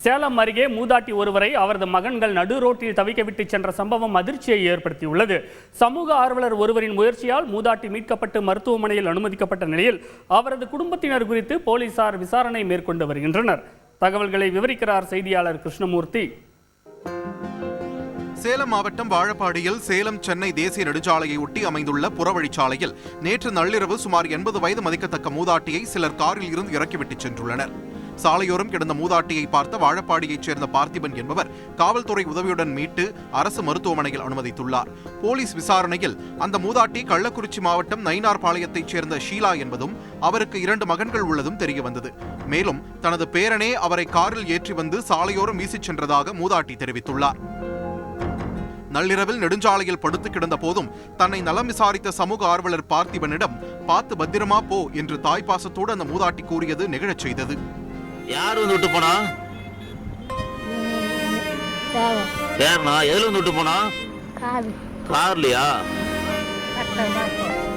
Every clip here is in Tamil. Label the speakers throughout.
Speaker 1: சேலம் அருகே மூதாட்டி ஒருவரை அவரது மகன்கள் நடு ரோட்டில் தவிக்க விட்டு சென்ற சம்பவம் அதிர்ச்சியை ஏற்படுத்தியுள்ளது. சமூக ஆர்வலர் ஒருவரின் முயற்சியால் மூதாட்டி மீட்கப்பட்டு மருத்துவமனையில் அனுமதிக்கப்பட்ட நிலையில் அவரது குடும்பத்தினர் குறித்து போலீசார் விசாரணை மேற்கொண்டு வருகின்றனர். தகவல்களை விவரிக்கிறார் செய்தியாளர் கிருஷ்ணமூர்த்தி.
Speaker 2: சேலம் மாவட்டம் வாழப்பாடியில் சேலம் சென்னை தேசிய நெடுஞ்சாலையை ஒட்டி அமைந்துள்ள புறவழிச்சாலையில் நேற்று நள்ளிரவு சுமார் 80 வயது மதிக்கத்தக்க மூதாட்டியை சிலர் காரில் இருந்து இறக்கிவிட்டு சென்றுள்ளனர். சாலையோரம் கிடந்த மூதாட்டியை பார்த்த வாழப்பாடியைச் சேர்ந்த பார்த்திபன் என்பவர் காவல்துறை உதவியுடன் மீட்டு அரசு மருத்துவமனையில் அனுமதித்துள்ளார். போலீஸ் விசாரணையில் அந்த மூதாட்டி கள்ளக்குறிச்சி மாவட்டம் நயினார்பாளையத்தைச் சேர்ந்த ஷீலா என்பதும் அவருக்கு 2 மகன்கள் உள்ளதும் தெரியவந்தது. மேலும் தனது பேரனே அவரை காரில் ஏற்றி வந்து சாலையோரம் வீசிச் சென்றதாக மூதாட்டி தெரிவித்துள்ளார். நள்ளிரவில் நெடுஞ்சாலையில் படுத்து கிடந்த போதும் தன்னை நலம் விசாரித்த சமூக ஆர்வலர் பார்த்திபனிடம் பார்த்து பத்திரமா போ என்று தாய்ப்பாசத்தோடு அந்த மூதாட்டி கூறியது நெகிழச் செய்தது.
Speaker 3: யார் வந்து விட்டு போனா? எதுல வந்து விட்டு போனா? கார்லயா?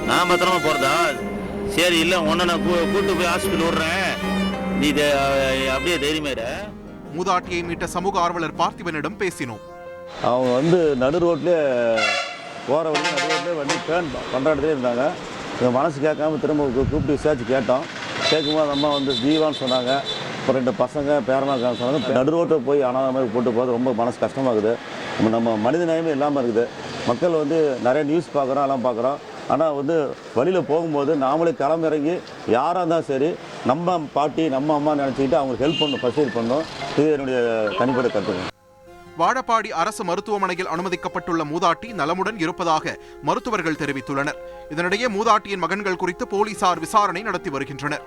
Speaker 3: நான் பத்திரமா போறதா? சரி, இல்ல உன்ன நான் கூட்டு போய் ஹாஸ்பிட்டல் விடுறேன், நீ அப்படியே தைரியமாயிட.
Speaker 2: மூதாட்டியை மீட்ட சமூக ஆர்வலர் பார்த்திபனிடம் பேசினோம்.
Speaker 4: அவங்க வந்து நடு ரோட்லேயே போகிற வழி நடு ரோட்லேயே வண்டி டேர்ன் பண்ணுற இடத்துல இருந்தாங்க. எங்கள் மனசு கேட்காம திரும்ப கூப்பிட்டு விசாரிச்சு கேட்டோம். கேட்கும்போது அம்மா வந்து ஜீவான்னு சொன்னாங்க. இப்போ 2 பசங்க பேரனாக சொன்னாங்க. நடு ரோட்டை போய் அனாத மாதிரி போட்டு போகிறது ரொம்ப மனசு கஷ்டமாகுது. நம்ம மனித நேயமே இல்லாமல் இருக்குது. மக்கள் வந்து நிறைய நியூஸ் பார்க்குறோம், எல்லாம் பார்க்குறோம். ஆனால் வந்து வழியில் போகும்போது நாமளே களமிறங்கி யாராக இருந்தாலும் சரி நம்ம பாட்டி நம்ம அம்மா நினச்சிக்கிட்டு அவங்களுக்கு ஹெல்ப் பண்ணணும், பர்சீல் பண்ணணும். இது என்னுடைய தனிப்பட்ட கருத்து.
Speaker 2: வாழப்பாடி அரசு மருத்துவமனையில் அனுமதிக்கப்பட்டுள்ள மூதாட்டி நலமுடன் இருப்பதாக மருத்துவர்கள் தெரிவித்துள்ளனர். இதனிடையே மூதாட்டியின் மகன்கள் குறித்து போலீசார் விசாரணை நடத்தி வருகின்றனர்.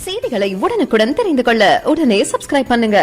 Speaker 5: செய்திகளை உடனுக்குடன் தெரிந்து கொள்ள உடனே சப்ஸ்கிரைப் பண்ணுங்க.